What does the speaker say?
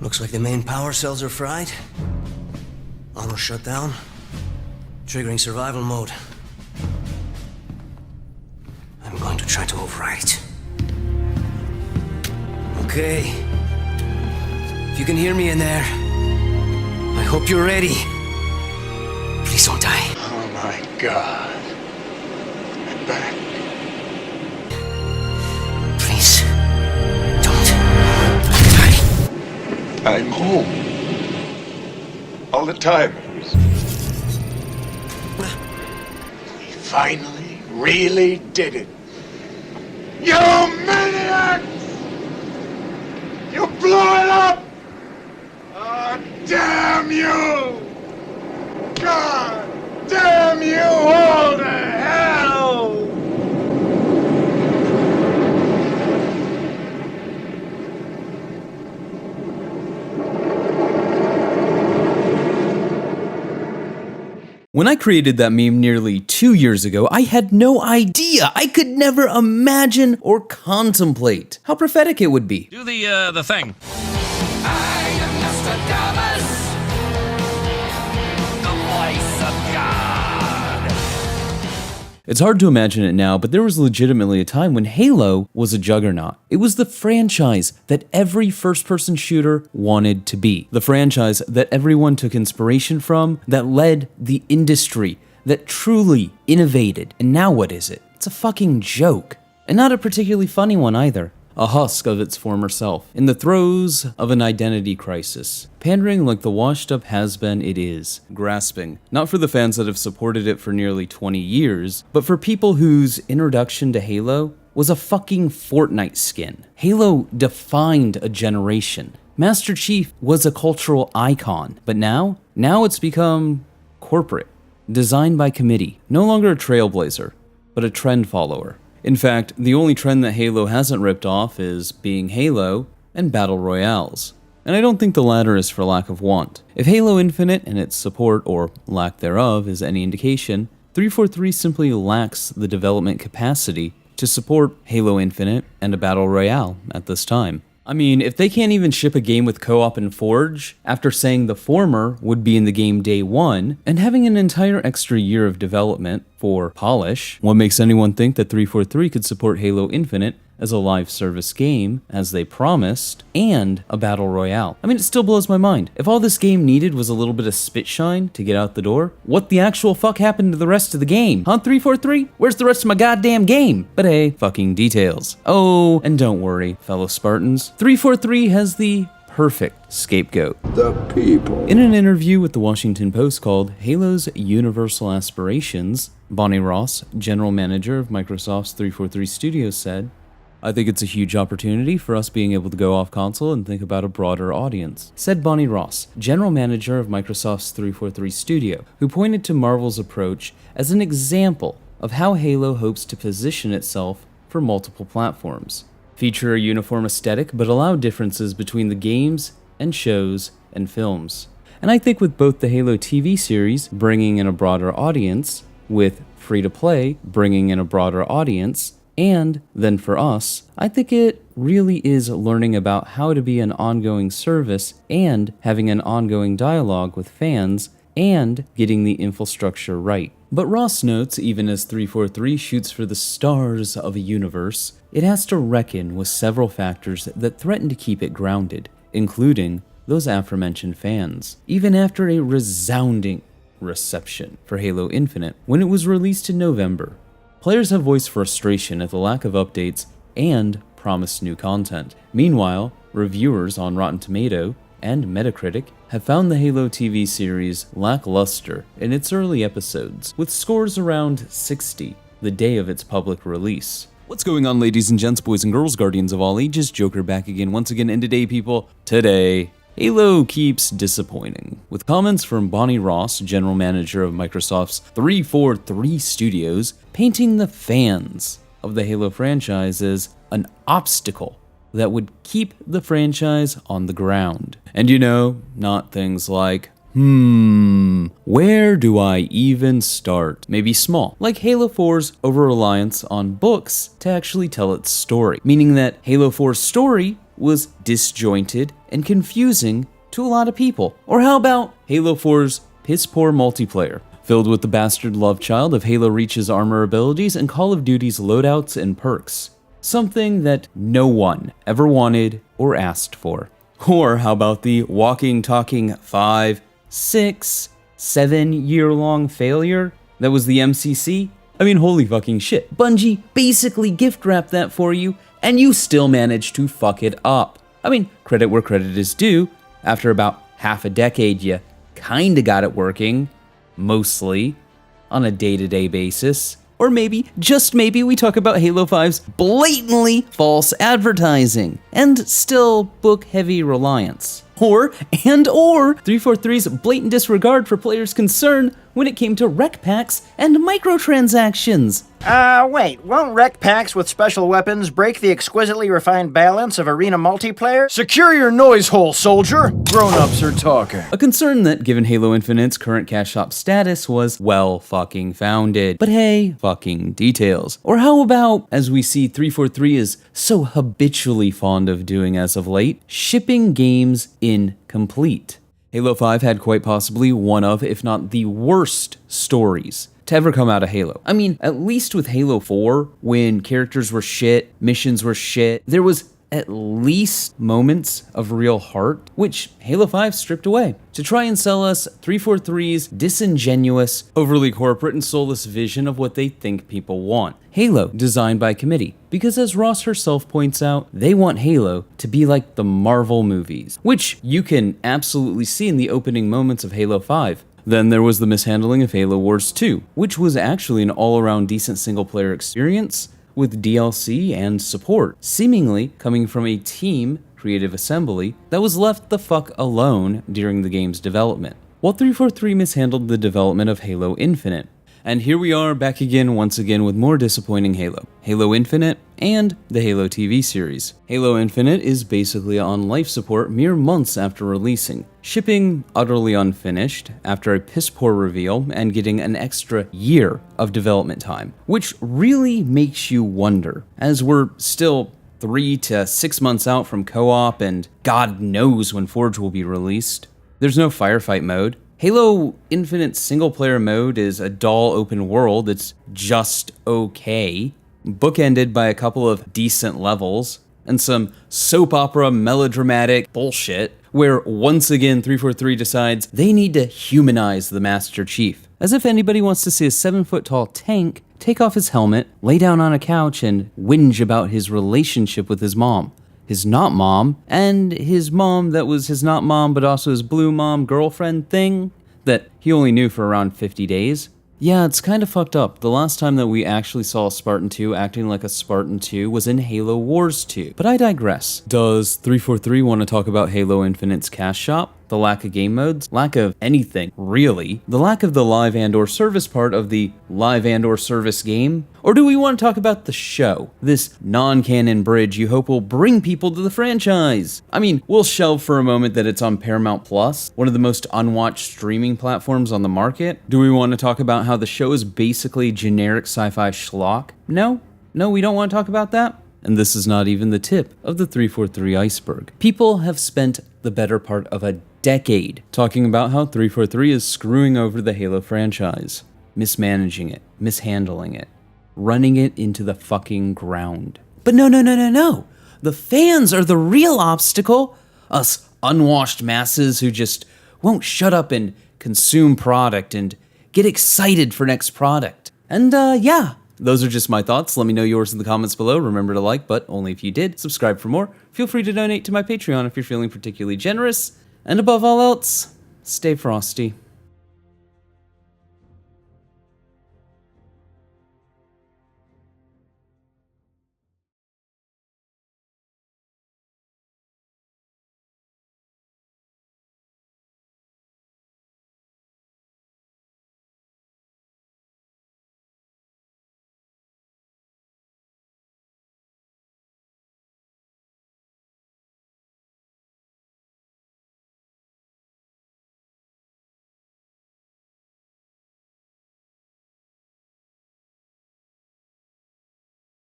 Looks like the main power cells are fried. Auto shut down. Triggering survival mode. I'm going to try to override. Okay. If you can hear me in there, I hope you're ready. Please don't die. Oh my God. I'm back. Please, don't die. I'm home. All the time. We finally really did it. You maniacs! You blew it up! Oh, damn you! God damn you all to hell! When I created that meme nearly 2 years ago, I had no idea. I could never imagine or contemplate how prophetic it would be. Do the thing. I am Nostradamus, the voice of God. It's hard to imagine it now, but there was legitimately a time when Halo was a juggernaut. It was the franchise that every first-person shooter wanted to be. The franchise that everyone took inspiration from, that led the industry, that truly innovated. And now what is it? It's a fucking joke. And not a particularly funny one either. A husk of its former self, in the throes of an identity crisis, pandering like the washed-up has-been it is, grasping, not for the fans that have supported it for nearly 20 years, but for people whose introduction to Halo was a fucking Fortnite skin. Halo defined a generation. Master Chief was a cultural icon, but now it's become corporate, designed by committee, no longer a trailblazer, but a trend follower. In fact, the only trend that Halo hasn't ripped off is being Halo and Battle Royales. And I don't think the latter is for lack of want. If Halo Infinite and its support, or lack thereof, is any indication, 343 simply lacks the development capacity to support Halo Infinite and a Battle Royale at this time. I mean, if they can't even ship a game with co-op and Forge, after saying the former would be in the game day one, and having an entire extra year of development for polish, what makes anyone think that 343 could support Halo Infinite as a live service game, as they promised, and a battle royale? I mean, it still blows my mind. If all this game needed was a little bit of spit shine to get out the door, what the actual fuck happened to the rest of the game? Huh, 343? Where's the rest of my goddamn game? But hey, fucking details. Oh, and don't worry, fellow Spartans, 343 has the perfect scapegoat. The people. In an interview with the Washington Post called Halo's Universal Aspirations, Bonnie Ross, general manager of Microsoft's 343 Studios, said, "I think it's a huge opportunity for us being able to go off console and think about a broader audience," said Bonnie Ross, general manager of Microsoft's 343 Studio, who pointed to Marvel's approach as an example of how Halo hopes to position itself for multiple platforms. Feature a uniform aesthetic, but allow differences between the games and shows and films. And I think with both the Halo TV series bringing in a broader audience, with free-to-play bringing in a broader audience, and then for us, I think it really is learning about how to be an ongoing service and having an ongoing dialogue with fans and getting the infrastructure right. But Ross notes, even as 343 shoots for the stars of a universe, it has to reckon with several factors that threaten to keep it grounded, including those aforementioned fans. Even after a resounding reception for Halo Infinite when it was released in November, players have voiced frustration at the lack of updates and promised new content. Meanwhile, reviewers on Rotten Tomatoes and Metacritic have found the Halo TV series lackluster in its early episodes, with scores around 60 the day of its public release. What's going on, ladies and gents, boys and girls, guardians of all ages? Joker back again once again, and today, people, Halo keeps disappointing, with comments from Bonnie Ross, general manager of Microsoft's 343 Studios, painting the fans of the Halo franchise as an obstacle that would keep the franchise on the ground. And you know, not things like, where do I even start? Maybe small, like Halo 4's over-reliance on books to actually tell its story, meaning that Halo 4's story was disjointed and confusing to a lot of people. Or how about Halo 4's piss-poor multiplayer, filled with the bastard love child of Halo Reach's armor abilities and Call of Duty's loadouts and perks? Something that no one ever wanted or asked for. Or how about the walking, talking 5, 6, 7-year-long failure that was the MCC? I mean, holy fucking shit. Bungie basically gift wrapped that for you, and you still managed to fuck it up. I mean, credit where credit is due. After about half a decade, you kinda got it working, mostly, on a day-to-day basis. Or maybe, just maybe, we talk about Halo 5's blatantly false advertising and still book-heavy reliance. Or 343's blatant disregard for players' concern when it came to rec packs and microtransactions. Wait, won't rec packs with special weapons break the exquisitely refined balance of arena multiplayer? Secure your noise hole, soldier! Grown-ups are talking. A concern that, given Halo Infinite's current cash shop status, was well fucking founded. But hey, fucking details. Or how about, as we see 343 is so habitually fond of doing as of late, shipping games incomplete. Halo 5 had quite possibly one of, if not the worst, stories to ever come out of Halo. I mean, at least with Halo 4, when characters were shit, missions were shit, there was at least moments of real heart, which Halo 5 stripped away to try and sell us 343's disingenuous, overly corporate and soulless vision of what they think people want. Halo, designed by committee, because as Ross herself points out, they want Halo to be like the Marvel movies, which you can absolutely see in the opening moments of Halo 5. Then there was the mishandling of Halo Wars 2, which was actually an all-around decent single-player experience, with DLC and support, seemingly coming from a team, Creative Assembly, that was left the fuck alone during the game's development, while 343 mishandled the development of Halo Infinite. And here we are back again once again with more disappointing Halo. Halo Infinite and the Halo TV series. Halo Infinite is basically on life support mere months after releasing, shipping utterly unfinished after a piss-poor reveal and getting an extra year of development time, which really makes you wonder, as we're still 3 to 6 months out from co-op and God knows when Forge will be released. There's no firefight mode. Halo Infinite's single-player mode is a dull open world that's just okay, bookended by a couple of decent levels, and some soap opera melodramatic bullshit, where once again 343 decides they need to humanize the Master Chief. As if anybody wants to see a 7-foot-tall tank take off his helmet, lay down on a couch, and whinge about his relationship with his mom. His not mom, and his mom that was his not mom but also his blue mom girlfriend thing that he only knew for around 50 days. Yeah, it's kind of fucked up. The last time that we actually saw a Spartan 2 acting like a Spartan 2 was in Halo Wars 2. But I digress. Does 343 want to talk about Halo Infinite's cash shop? The lack of game modes? Lack of anything, really? The lack of the live and/or service part of the live and/or service game? Or do we want to talk about the show? This non-canon bridge you hope will bring people to the franchise? I mean, we'll shelve for a moment that it's on Paramount Plus, one of the most unwatched streaming platforms on the market. Do we want to talk about how the show is basically generic sci-fi schlock? No, we don't want to talk about that. And this is not even the tip of the 343 iceberg. People have spent the better part of a decade talking about how 343 is screwing over the Halo franchise, mismanaging it, mishandling it, running it into the fucking ground. But no. The fans are the real obstacle. Us unwashed masses who just won't shut up and consume product and get excited for next product. And yeah, those are just my thoughts. Let me know yours in the comments below. Remember to like, but only if you did. Subscribe for more. Feel free to donate to my Patreon if you're feeling particularly generous. And above all else, stay frosty.